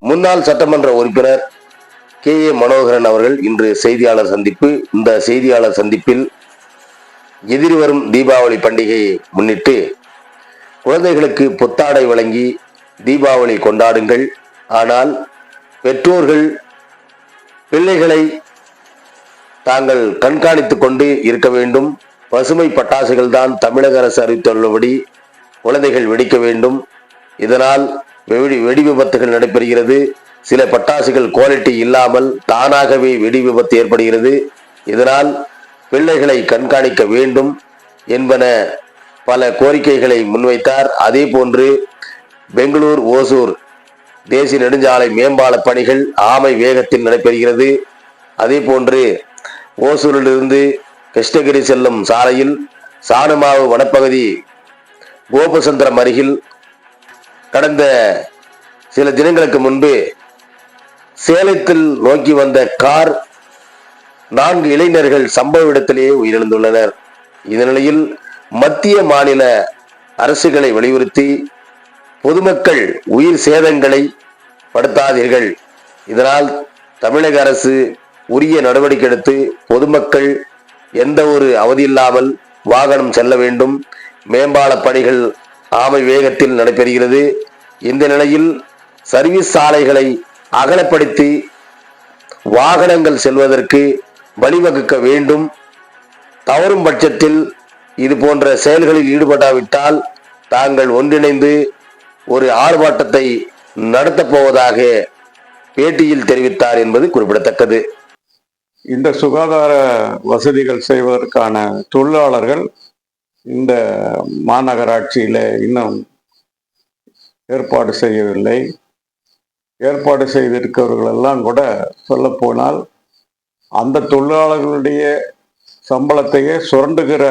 முன்னாள் சட்டமன்ற உறுப்பினர் KA மனோகரன் அவர்கள் இன்று செய்தியாளர் சந்திப்பு. இந்த செய்தியாளர் சந்திப்பில் எதிர்வரும் தீபாவளி பண்டிகையை முன்னிட்டு குழந்தைகளுக்கு புத்தாடை வழங்கி தீபாவளி கொண்டாடுங்கள், ஆனால் பெற்றோர்கள் பிள்ளைகளை தாங்கள் கண்காணித்துக் கொண்டு இருக்க வேண்டும். பசுமை பட்டாசுகள் தான் தமிழக அரசு அறிவித்துள்ளபடி குழந்தைகள் வெடிக்க வேண்டும். இதனால் வெடி விபத்துகள் நடைபெறுகிறது. சில பட்டாசுகள் குவாலிட்டி இல்லாமல் தானாகவே வெடி விபத்து ஏற்படுகிறது. இதனால் பிள்ளைகளை கண்காணிக்க வேண்டும் என்பன பல கோரிக்கைகளை முன்வைத்தார். அதே போன்று பெங்களூர் ஓசூர் தேசிய நெடுஞ்சாலை மேம்பால பணிகள் ஆமை வேகத்தில் நடைபெறுகிறது. அதே போன்று ஓசூரிலிருந்து கிருஷ்ணகிரி செல்லும் சாலையில் சாணுமாவு வனப்பகுதி கோபசந்திரம் அருகில் கடந்த சில தினங்களுக்கு முன்பு சேலத்தில் நோக்கி வந்த கார் 4 இளைஞர்கள் சம்பவ இடத்திலேயே உயிரிழந்துள்ளனர். இந்த நிலையில் மத்திய மாநில அரசுகளை வலியுறுத்தி பொதுமக்கள் உயிர் சேதங்களை படுத்தாதீர்கள், இதனால் தமிழக அரசு உரிய நடவடிக்கை எடுத்து பொதுமக்கள் எந்த ஒரு அவதியில்லாமல் வாகனம் செல்ல வேண்டும். மேம்பால பணிகள் ஆமை வேகத்தில் நடைபெறுகிறது. இந்த நிலையில் சர்வீஸ் சாலைகளை அகலப்படுத்தி வாகனங்கள் செல்வதற்கு வழிவகுக்க வேண்டும். தவறும் பட்சத்தில் இது போன்ற செயல்களில் ஈடுபடாவிட்டால் தாங்கள் ஒன்றிணைந்து ஒரு ஆர்ப்பாட்டத்தை நடத்தப் போவதாக பேட்டியில் தெரிவித்தார் என்பது குறிப்பிடத்தக்கது. இந்த சுகாதார வசதிகள் செய்வதற்கான தொழிலாளர்கள் இந்த மாநகராட்சியில இன்னும் ஏற்பாடு செய்யவில்லை. ஏற்பாடு செய்திருக்கிறவர்கள் எல்லாம் கூட சொல்ல போனால் அந்த தொழிலாளர்களுடைய சம்பளத்தையே சுரண்டுகிற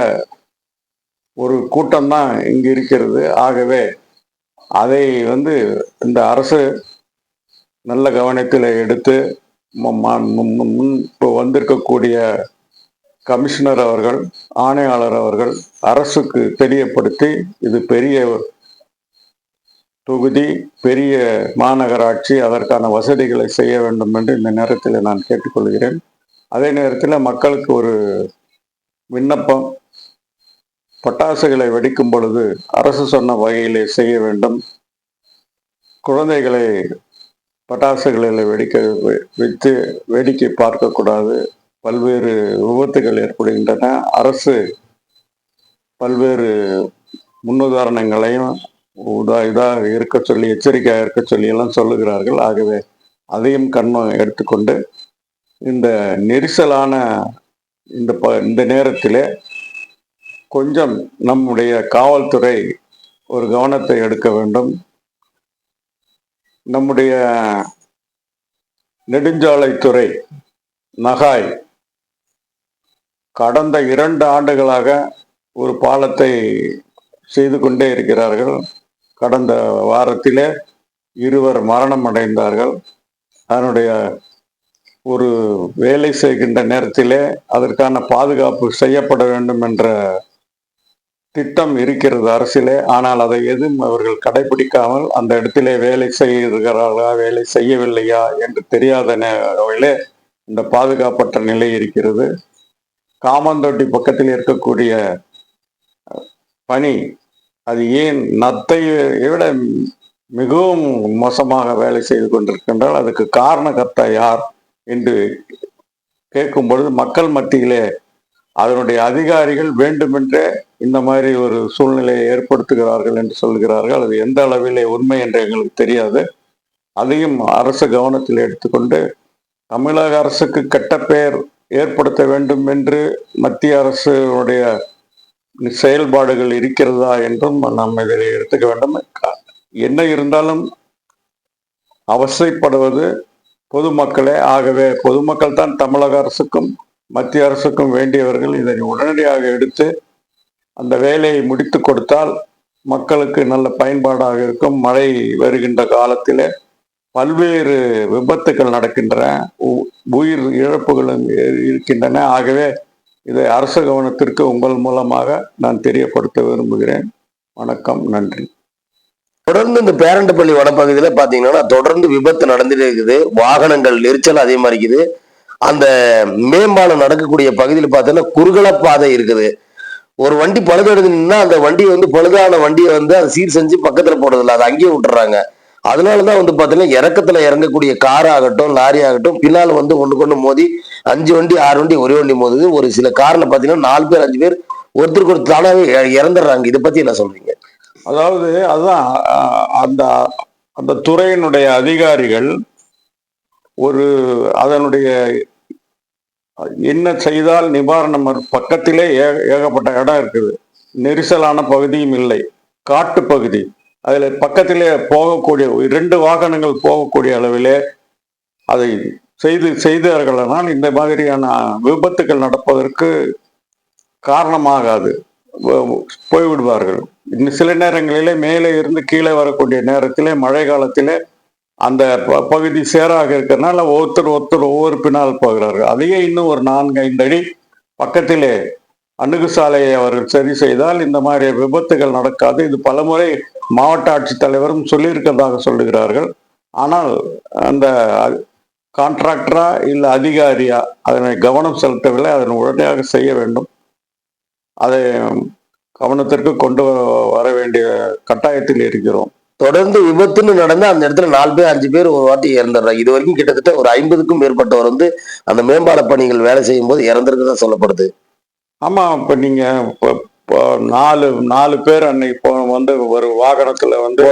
ஒரு கூட்டம்தான் இங்கு இருக்கிறது. ஆகவே அதை இந்த அரசு நல்ல கவனத்தில் எடுத்து இப்போ வந்திருக்கக்கூடிய கமிஷனர் அவர்கள், ஆணையாளர் அவர்கள் அரசுக்கு தெரியப்படுத்தி இது பெரிய தொகுதி, பெரிய மாநகராட்சி, அதற்கான வசதிகளை செய்ய வேண்டும் என்று இந்த நேரத்தில் நான் கேட்டுக்கொள்கிறேன். அதே நேரத்தில் மக்களுக்கு ஒரு விண்ணப்பம், பட்டாசுகளை வெடிக்கும் பொழுது அரசு சொன்ன வகையிலே செய்ய வேண்டும். குழந்தைகளை பட்டாசுகளில் வைத்து வேடிக்கை பார்க்கக்கூடாது. பல்வேறு விபத்துகள் ஏற்படுகின்றன. அரசு பல்வேறு முன்னுதாரணங்களையும் இதாக இருக்க சொல்லி, எச்சரிக்கையாக இருக்க சொல்லி எல்லாம் சொல்லுகிறார்கள். ஆகவே அதையும் கண்மம் எடுத்துக்கொண்டு இந்த நெரிசலான இந்த நேரத்திலே கொஞ்சம் நம்முடைய காவல்துறை ஒரு கவனத்தை எடுக்க வேண்டும். நம்முடைய நெடுஞ்சாலைத்துறை நகாய் கடந்த 2 ஆண்டுகளாக ஒரு பாலத்தை செய்து கொண்டே இருக்கிறார்கள். கடந்த வாரத்திலே 2 மரணம் அடைந்தார்கள். அதனுடைய ஒரு வேலை செய்கின்ற நேரத்திலே அதற்கான பாதுகாப்பு செய்யப்பட வேண்டும் என்ற திட்டம் இருக்கிறது அரசிலே. ஆனால் அதை எதுவும் அவர்கள் கடைபிடிக்காமல் அந்த இடத்திலே வேலை செய்கிறார்களா, வேலை செய்யவில்லையா என்று தெரியாத வகையிலே இந்த பாதுகாப்பற்ற நிலை இருக்கிறது. காமந்தொட்டி பக்கத்தில் இருக்கக்கூடிய பணி, அது ஏன் நத்தை விட மிகவும் மோசமாக வேலை செய்து கொண்டிருக்கின்றால் அதுக்கு காரணகர்த்தா யார் என்று கேட்கும் பொழுது மக்கள் மத்தியிலே அதனுடைய அதிகாரிகள் வேண்டுமென்றே இந்த மாதிரி ஒரு சூழ்நிலையை ஏற்படுத்துகிறார்கள் என்று சொல்கிறார்கள். அது எந்த அளவிலே உண்மை என்று எங்களுக்கு தெரியாது. அதையும் அரசு கவனத்தில் எடுத்துக்கொண்டு தமிழக அரசுக்கு கெட்ட பெயர் ஏற்படுத்த வேண்டும் என்று மத்திய அரசுடைய செயல்பாடுகள் இருக்கிறதா என்றும் நாம் இதில் எடுத்துக்க வேண்டும். என்ன இருந்தாலும் அவசைப்படுவது பொதுமக்களே. ஆகவே பொதுமக்கள் தான் தமிழக அரசுக்கும் மத்திய அரசுக்கும் வேண்டியவர்கள். இதை உடனடியாக எடுத்து அந்த வேலையை முடித்து கொடுத்தால் மக்களுக்கு நல்ல பயன்பாடாக இருக்கும். மழை வருகின்ற காலத்தில் பல்வேறு விபத்துக்கள் நடக்கின்றன, உயிர் இழப்புகளும் இருக்கின்றன. ஆகவே இதை அரசு கவனத்திற்கு உங்கள் மூலமாக நான் தெரியப்படுத்த விரும்புகிறேன். வணக்கம், நன்றி. தொடர்ந்து இந்த பேரண்டப்பள்ளி வனப்பகுதியில பாத்தீங்கன்னா தொடர்ந்து விபத்து நடந்துட்டே இருக்குது. வாகனங்கள் நெரிச்சல் அதே மாதிரி இருக்குது. அந்த மேம்பாலம் நடக்கக்கூடிய பகுதியில் பார்த்தீங்கன்னா குறுகல பாதை இருக்குது. ஒரு வண்டி பழுதடைஞ்சுன்னா அந்த வண்டி வந்து பழுதான வண்டியை வந்து அதை சீர் செஞ்சு பக்கத்துல போடுறதில்ல, அதை அங்கேயே விட்டுறாங்க. அதனாலதான் வந்து பாத்தீங்கன்னா இறக்கத்துல இறங்கக்கூடிய கார் ஆகட்டும், லாரி ஆகட்டும், பின்னால் வந்து ஒண்ணுக்கு மோதி 5 வண்டி 6 வண்டி ஒரே வண்டி மோதுது. ஒரு சில கார்ல பாத்தீங்கன்னா 4 பேர் 5 பேர் ஒருத்தருக்கு ஒரு தானாவே இறந்துடுறாங்க. இதை பத்தி என்ன சொல்றீங்க? அதாவது அதுதான் அந்த அந்த துறையினுடைய அதிகாரிகள் ஒரு அதனுடைய என்ன செய்தால் நிவாரணம் பக்கத்திலே ஏகப்பட்ட இடம் இருக்குது. நெரிசலான பகுதியும் இல்லை, காட்டு பகுதி. அதுல பக்கத்திலே போகக்கூடிய 2 வாகனங்கள் போகக்கூடிய அளவிலே அதை செய்தார்களானால் இந்த மாதிரியான விபத்துக்கள் நடப்பதற்கு காரணமாகாது, போய்விடுவார்கள். இன்னும் சில நேரங்களிலே மேலே இருந்து கீழே வரக்கூடிய நேரத்திலே மழை காலத்திலே அந்த பகுதி சேராக இருக்கிறதுனால ஒருத்தர் ஒவ்வொரு பின்னால் போகிறார்கள். அதையே இன்னும் ஒரு 4-5 அடி பக்கத்திலே அணுகு சாலையை அவர்கள் சரி செய்தால் இந்த மாதிரி விபத்துகள் நடக்காது. இது பலமுறை மாவட்ட ஆட்சித்தலைவரும் சொல்லியிருக்கிறதாக சொல்லுகிறார்கள். ஆனால் அந்த கான்ட்ராக்டரா இல்லை அதிகாரியா அதனை கவனம் செலுத்தவில்லை. அதனை உடனடியாக செய்ய வேண்டும். அதை கவனத்திற்கு கொண்டு வர வேண்டிய கட்டாயத்தில் இருக்கிறோம். தொடர்ந்து விபத்துன்னு நடந்தா அந்த இடத்துல 4 பேர் 5 பேர் ஒரு வாட்டி இறந்துடுறாங்க. இது வரைக்கும் கிட்டத்தட்ட ஒரு 50க்கும் மேற்பட்டவர் வந்து அந்த மேம்பால பணிகள் வேலை செய்யும் போது இறந்திருக்குதான் சொல்லப்படுது. ஆமா, இப்ப நீங்க 4 பேர் அன்னைக்கு வந்து ஒரு வாகனத்துல வந்து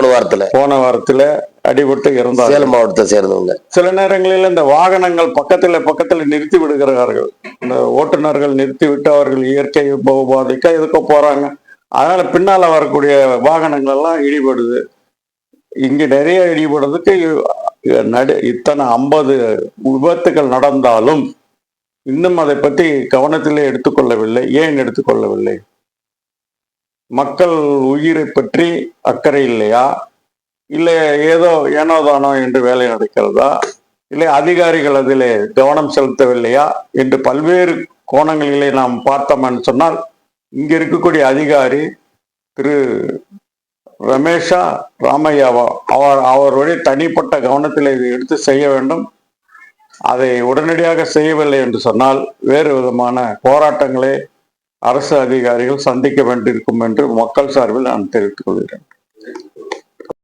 போன வாரத்துல அடிபட்டு இறந்தார். சேலம் மாவட்டத்தை சேர்ந்தவங்க. சில நேரங்களில் இந்த வாகனங்கள் பக்கத்துல நிறுத்தி விடுகிறார்கள். இந்த ஓட்டுநர்கள் நிறுத்தி விட்டு அவர்கள் இயற்கை உபாதைக்கா எதுக்கோ போறாங்க. அதனால பின்னால வரக்கூடிய வாகனங்கள் எல்லாம் இடிபடுது. இங்க நிறைய இடிபடுறதுக்கு இத்தனை 50 விபத்துகள் நடந்தாலும் இன்னும் அதை பற்றி கவனத்திலே எடுத்துக்கொள்ளவில்லை. ஏன் எடுத்துக்கொள்ளவில்லை? மக்கள் உயிரை பற்றி அக்கறை இல்லையா? இல்லை ஏதோ ஏனோதானோ என்று வேலை நடக்கிறதா? இல்லை அதிகாரிகள் அதிலே கவனம் செலுத்தவில்லையா என்று பல்வேறு கோணங்களிலே நாம் பார்த்தோம்னு சொன்னால் இங்க இருக்கக்கூடிய அதிகாரி திரு ரமேஷா ராமையாவா அவருடைய தனிப்பட்ட கவனத்தில் இதை எடுத்து செய்ய வேண்டும். அதை உடனடியாக செய்யவில்லை என்று சொன்னால் வேறு விதமான போராட்டங்களை அரசு அதிகாரிகள் சந்திக்க வேண்டியிருக்கும் என்று மக்கள் சார்பில் நான் தெரிவித்துக் கொள்கிறேன்.